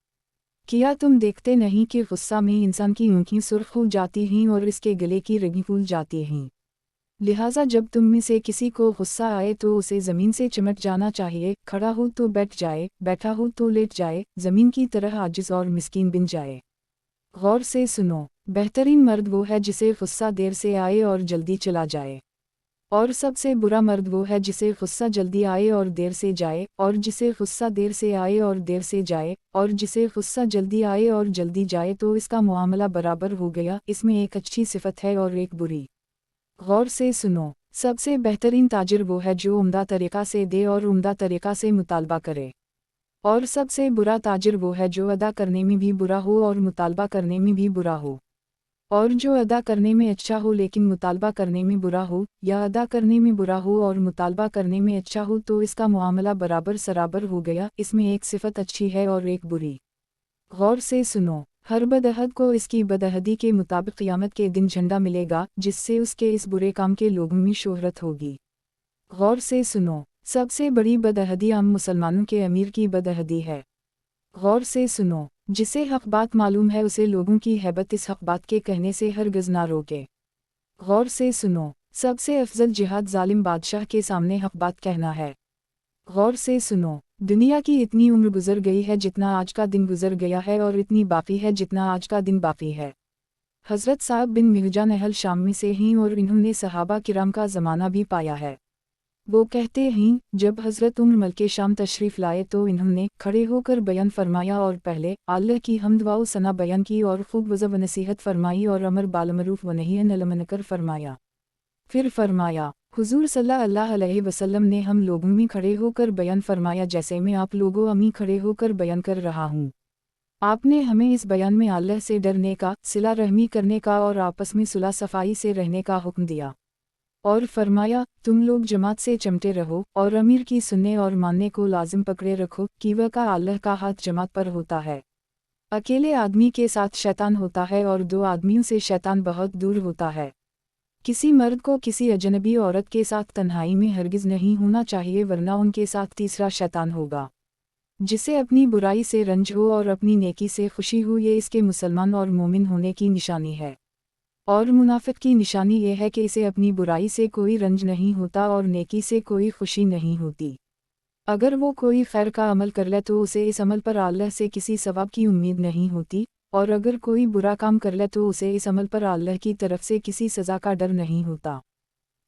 کیا تم دیکھتے نہیں کہ غصہ میں انسان کی آنکھیں سرخ ہو جاتی ہیں اور اس کے گلے کی رگیں پھول جاتی ہیں؟ لہٰذا جب تم میں سے کسی کو غصہ آئے تو اسے زمین سے چمٹ جانا چاہیے، کھڑا ہو تو بیٹھ جائے، بیٹھا ہو تو لیٹ جائے، زمین کی طرح عاجز اور مسکین بن جائے۔ غور سے سنو، بہترین مرد وہ ہے جسے غصہ دیر سے آئے اور جلدی چلا جائے، اور سب سے برا مرد وہ ہے جسے غصہ جلدی آئے اور دیر سے جائے، اور جسے غصہ دیر سے آئے اور دیر سے جائے، اور جسے غصہ جلدی آئے اور جلدی جائے تو اس کا معاملہ برابر ہو گیا، اس میں ایک اچھی صفت ہے اور ایک بری۔ गौर से सुनो, सबसे बेहतरीन ताजिर वो है जो उम्दा तरीक़ा से दे और उम्दा तरीक़ा से मुतालबा करे, और सबसे बुरा ताजिर वो है जो अदा करने में भी बुरा हो और मुतालबा करने में भी बुरा हो। और जो अदा करने में अच्छा हो लेकिन मुतालबा करने में बुरा हो, या अदा करने में बुरा हो और मुतालबा करने में अच्छा हो, तो इसका मुआमला बराबर सराबर हो गया। इसमें एक सिफत अच्छी है और एक बुरी। गौर से सुनो, हर बदअहद को इसकी बदअहदी के मुताबिक क़यामत के दिन झंडा मिलेगा, जिससे उसके इस बुरे काम के लोगों में शोहरत होगी। गौर से सुनो, सबसे बड़ी बदअहदी आम मुसलमानों के अमीर की बदअहदी है। गौर से सुनो, जिसे हक़ बात मालूम है उसे लोगों की हैबत इस हक़ बात के कहने से हरगिज़ ना रोके। गौर से सुनो, सबसे अफजल जिहाद ज़ालिम बादशाह के सामने हक़ बात कहना है। गौर से सुनो, दुनिया की इतनी उम्र गुजर गई है जितना आज का दिन गुजर गया है, और इतनी बाकी है जितना आज का दिन बाकी है। हज़रत साहब बिन मिहजान अहल शाम में से हैं और इन्होंने सहाबा किराम का ज़माना भी पाया है। वो कहते हैं, जब हज़रत उम्र मलके शाम तशरीफ़ लाए तो इन्होंने खड़े होकर बयान फरमाया और पहले अल्लाह की हम्द व सना बयान की और खूब वज़ व नसीहत फरमाई और अमर बालमरूफ़ व नही अनिल मुनकर फरमाया। फिर फरमाया, हुज़ूर सल्लल्लाहु अलैहि वसल्लम ने हम लोगों में खड़े होकर बयान फरमाया जैसे मैं आप लोगों अमी खड़े होकर बयान कर रहा हूँ। आपने हमें इस बयान में अल्लाह से डरने का, सिला रहमी करने का और आपस में सुलह सफ़ाई से रहने का हुक्म दिया, और फरमाया, तुम लोग जमात से चमटे रहो और अमीर की सुनने और मानने को लाजिम पकड़े रखो, कीवा का अल्लाह का हाथ जमात पर होता है। अकेले आदमी के साथ शैतान होता है और दो आदमियों से शैतान बहुत दूर होता है। किसी मर्द को किसी अजनबी औरत के साथ तन्हाई में हरगिज़ नहीं होना चाहिए, वरना उनके साथ तीसरा शैतान होगा। जिसे अपनी बुराई से रंज हो और अपनी नेकी से खुशी हो, ये इसके मुसलमान और मोमिन होने की निशानी है। और मुनाफिक की निशानी ये है कि इसे अपनी बुराई से कोई रंज नहीं होता और नेकी से कोई खुशी नहीं होती। अगर वो कोई खैर का अमल कर ले तो उसे इस अमल पर अल्लाह से किसी सवाब की उम्मीद नहीं होती, और अगर कोई बुरा काम कर ले तो उसे इस अमल पर अल्लाह की तरफ से किसी सज़ा का डर नहीं होता।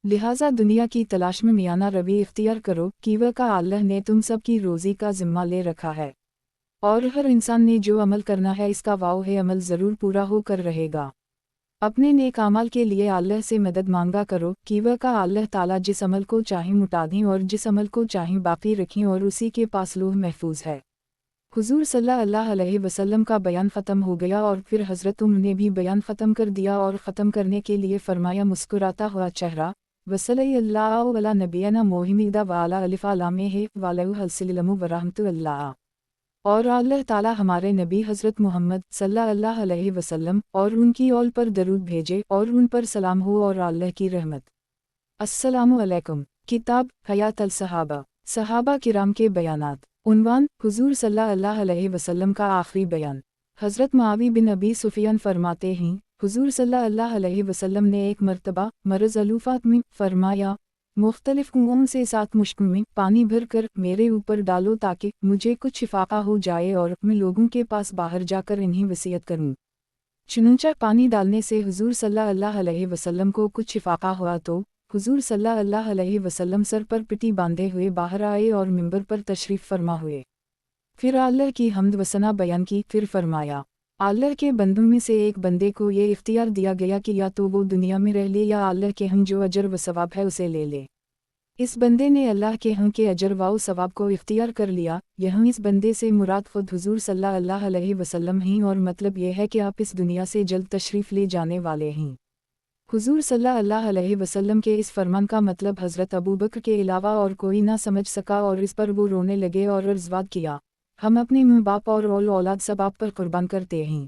लिहाजा दुनिया की तलाश में मियाना रवि इख्तियार करो, कीवा का अल्लाह ने तुम सब की रोज़ी का ज़िम्मा ले रखा है, और हर इंसान ने जो अमल करना है इसका वाओ है अमल ज़रूर पूरा हो कर रहेगा। अपने नेक अमाल के लिए अल्लाह से मदद मांगा करो, कीवा का अल्लाह ताला जिस अमल को चाहे मुटा दें और जिस अमल को चाहे बाकी रखें, और उसी के पास लौह महफूज है। हुज़ूर सल्लल्लाहु अलैहि वसल्लम का बयान ख़त्म हो गया और फिर हज़रत उम्र ने भी बयान ख़त्म कर दिया, और ख़त्म करने के लिए फरमाया, मुस्कुराता हुआ चेहरा, वसल्लल्लाहु अला नबियना मोहम्मद व अला अलिफ अलामिहि व अलैहि व रहमतुल्लाह। और अल्लाह ताला हमारे नबी हज़रत मोहम्मद सल्लल्लाहु अलैहि वसल्लम और उनकी औल पर दरूद भेजे और उन पर सलाम हो और अल्लाह की रहमत। अस्सलामु अलैकुम। किताब हयात अल सहाबा, सहाबा किराम के बयानात। उन्वान, हुज़ूर सल्लल्लाहु अलैहि वसल्लम का आखिरी बयान। हज़रत मुआवी बिन अबी सुफियान फरमाते हैं, हुज़ूर सल्लल्लाहु अलैहि वसल्लम ने एक मरतबा मरज़ अलूफ़ात में फरमाया, मुख्तलिफ कुओं से 7 मुश्क में पानी भर कर मेरे ऊपर डालो ताकि मुझे कुछ शिफाका हो जाए और मैं लोगों के पास बाहर जाकर इन्हें वसीयत करूं। चुनूचा पानी डालने से हुज़ूर सल्लल्लाहु अलैहि वसल्लम को कुछ शिफाका हुआ तो हुज़ूर सल्लल्लाहु अलैहि वसल्लम सर पर पिटी बांधे हुए बाहर आए और मिंबर पर तशरीफ़ फरमा हुए। फिर अल्लाह की हम्द व सना बयान की। फिर फरमाया, अल्लाह के बंदों में से एक बंदे को ये इख्तियार दिया गया कि या तो वो दुनिया में रह ले या अल्लाह के हम जो अजर व सवाब है उसे ले ले। इस बंदे ने अल्लाह के हम के अजर व सवाब को इख्तियार कर लिया। यहाँ इस बंदे से मुराद खुद हुज़ूर सल्लल्लाहु अलैहि वसल्लम हैं, और मतलब यह है कि आप इस दुनिया से जल्द तशरीफ़ ले जाने वाले हैं। हुज़ूर सल्लल्लाहु अलैहि वसल्लम के इस फरमान का मतलब हज़रत अबू बकर के अलावा और कोई ना समझ सका, और इस पर वो रोने लगे और अर्ज़वाद किया, हम अपने माँ बाप और औलाद सब आप पर कुर्बान करते हैं।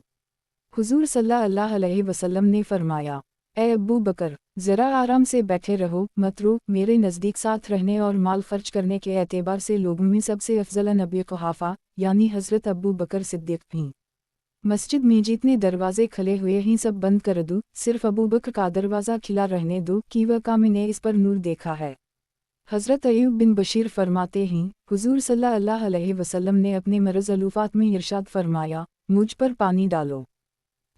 हुज़ूर सल्लल्लाहु अलैहि वसल्लम ने फरमाया, ए अबू बकर, ज़रा आराम से बैठे रहो, मत रो। मेरे नज़दीक साथ रहने और माल खर्च करने के एतबार से लोगों में सबसे अफजल नबी कुहाफ़ा यानी हज़रत अबू बकर सिद्दीक़ हैं। मस्जिद में जितने दरवाजे खुले हुए हैं सब बंद कर दो, सिर्फ अबू बकर का दरवाज़ा खिला रहने दो, कि वह का मैंने इस पर नूर देखा है। हज़रत अय्यूब बिन बशीर फरमाते हैं, हुज़ूर सल्लल्लाहु अलैहि वसल्लम ने अपने मरज़ अलूफ़ात में इरशाद फरमाया, मुझ पर पानी डालो।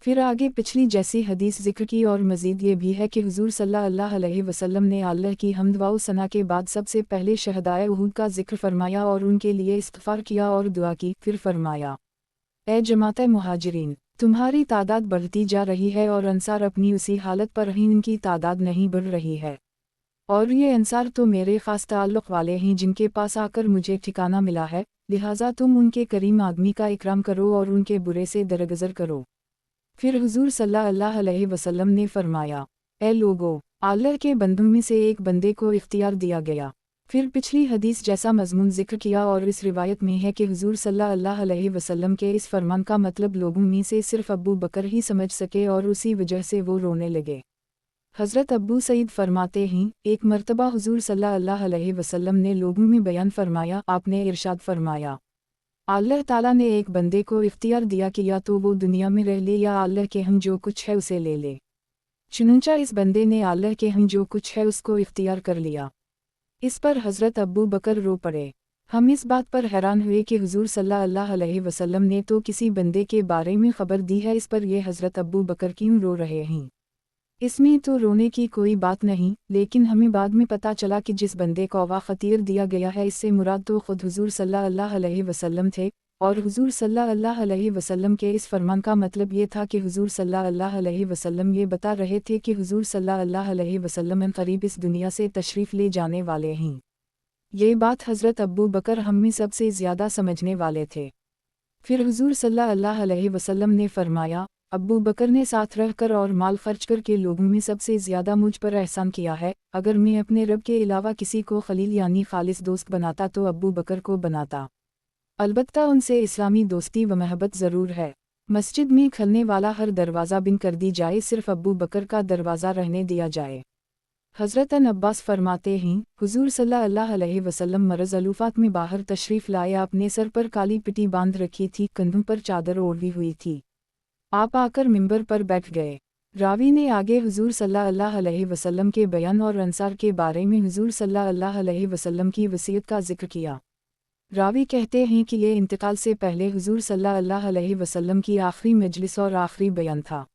फिर आगे पिछली जैसी हदीस जिक्र की, और मज़ीद ये भी है कि हुज़ूर सल्लल्लाहु अलैहि वसल्लम ने अल्लाह की हम्द व सना के बाद सबसे पहले शहदाए उहद का जिक्र फरमाया और उनके लिए इस्तिग़फ़ार किया और दुआ की। फिर फरमाया, ए जमात मुहाजिरीन, तुम्हारी तादाद बढ़ती जा रही है और अंसार अपनी उसी हालत पर हैं, इनकी तादाद नहीं बढ़ रही है। और ये अंसार तो मेरे ख़ास ताल्लुक़ वाले हैं जिनके पास आकर मुझे ठिकाना मिला है, लिहाजा तुम उनके करीम आदमी का इकराम करो और उनके बुरे से दरगुज़र करो। फिर हुज़ूर सल्लल्लाहु अलैहि वसल्लम ने फरमाया, ए लोगो, अल्लाह के बंदों में से एक बंदे को इख्तियार दिया गया। फिर पिछली हदीस जैसा मज़मून ज़िक्र किया और इस रिवायत में है कि हुज़ूर सल्लल्लाहु अलैहि वसल्लम के इस फरमान का मतलब लोगों में से सिर्फ अबू बकर ही समझ सके और उसी वजह से वो रोने लगे। हज़रत अबू सईद फरमाते हैं, एक मरतबा हुज़ूर सल्लल्लाहु अलैहि वसल्लम ने लोगों में बयान फरमाया, आपने इरशाद फरमाया, अल्लाह ताला ने एक बंदे को इख्तियार दिया कि या तो वो दुनिया में रह ले या अल्लाह के हम जो कुछ है उसे ले ले। चुनंचा इस बंदे ने अल्लाह के हम जो कुछ है उसको इख्तियार कर लिया। इस पर हज़रत अबू बकर रो पड़े। हम इस बात पर हैरान हुए कि हुज़ूर सल्लल्लाहु अलैहि वसल्लम ने तो किसी बंदे के बारे में ख़बर दी है, इस पर ये हज़रत अबू बकर क्यों रो रहे हैं? इसमें तो रोने की कोई बात नहीं, लेकिन हमें बाद में पता चला कि जिस बंदे को ख़तीर दिया गया है इससे मुराद तो ख़ुद हुज़ूर सल्लल्लाहु अलैहि वसल्लम थे, और हुज़ूर सल्लल्लाहु अलैहि वसल्लम के इस फरमान का मतलब ये था कि हुज़ूर सल्लल्लाहु अलैहि वसल्लम ये बता रहे थे कि हुज़ूर सल्लल्लाहु अलैहि वसल्लम क़रीब इस दुनिया से तशरीफ़ ले जाने वाले हैं। ये बात हज़रत अबू बकर हम में सबसे ज़्यादा समझने वाले थे। फिर हुज़ूर सल्लल्लाहु अलैहि वसल्लम ने फरमाया, अबू बकर ने साथ रहकर और माल खर्च करके लोगों में सबसे ज़्यादा मुझ पर एहसान किया है। अगर मैं अपने रब के अलावा किसी को खलील यानी खालिस दोस्त बनाता तो अबू बकर को बनाता। अलबत्ता उनसे इस्लामी दोस्ती व महबत ज़रूर है। मस्जिद में खलने वाला हर दरवाज़ा बिन कर दी जाए, सिर्फ़ अबू बकर का दरवाज़ा रहने दिया जाए। हज़रत अब्बास फरमाते हैं, हुज़ूर सल्लल्लाहु अलैहि वसल्लम मरज़ अलूफ़ात में बाहर तशरीफ़ लाए, आपने सर पर काली पिटी बांध रखी थी, कंधों पर चादर ओढ़ी हुई थी। आप आकर मिंबर पर बैठ गए। रावी ने आगे हुज़ूर सल्लल्लाहु अलैहि वसल्लम के बयान और अंसार के बारे में हुज़ूर सल्लल्लाहु अलैहि वसल्लम की वसीयत का ज़िक्र किया। रावी कहते हैं कि ये इंतकाल से पहले हुज़ूर सल्लल्लाहु अलैहि वसल्लम की आखिरी मजलिस और आखिरी बयान था।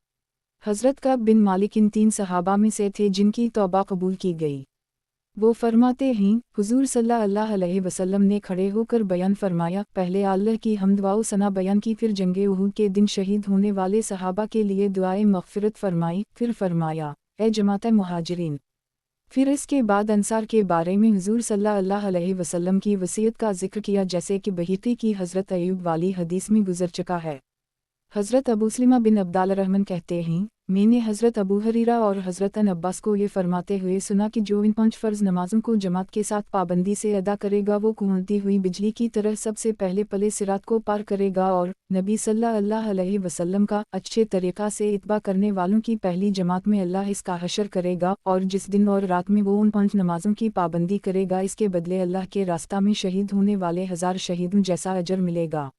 हज़रत कअब बिन मालिक इन 3 सहाबा में से थे जिनकी तौबा कबूल की गई। वो फरमाते हैं, हुज़ूर सल्लल्लाहु अलैहि वसल्लम ने खड़े होकर बयान फरमाया, पहले अल्लाह की हम्द व सना बयान की, फिर जंगे उहद के दिन शहीद होने वाले सहाबा के लिए दुआए मग़फ़िरत फरमाई, फिर फरमाया, ए जमात मुहाजिरीन। फिर इसके बाद अंसार के बारे में हुज़ूर सल्लल्लाहु अलैहि वसल्लम की वसीयत का ज़िक्र किया, जैसे कि बहीक़ी की हज़रत अय्यूब वाली हदीस में गुज़र चुका है। हज़रत अबू सलीमा बिन अब्दुल रहमान कहते हैं, मैंने हज़रत अबू हुरैरा और हज़रत अब्बास को ये फरमाते हुए सुना कि जो इन 5 फ़र्ज़ नमाज़ों को जमात के साथ पाबंदी से अदा करेगा वो कूदती हुई बिजली की तरह सबसे पहले पले सिरात को पार करेगा, और नबी सल्लल्लाहु अलैहि वसल्लम का अच्छे तरीक़ा से इत्बा करने वालों की पहली जमात में अल्लाह इसका हशर करेगा, और जिस दिन और रात में वो उन 5 नमाज़ों की पाबंदी करेगा इसके बदले अल्लाह के रास्ता में शहीद होने वाले 1000 शहीदों जैसा अजर मिलेगा।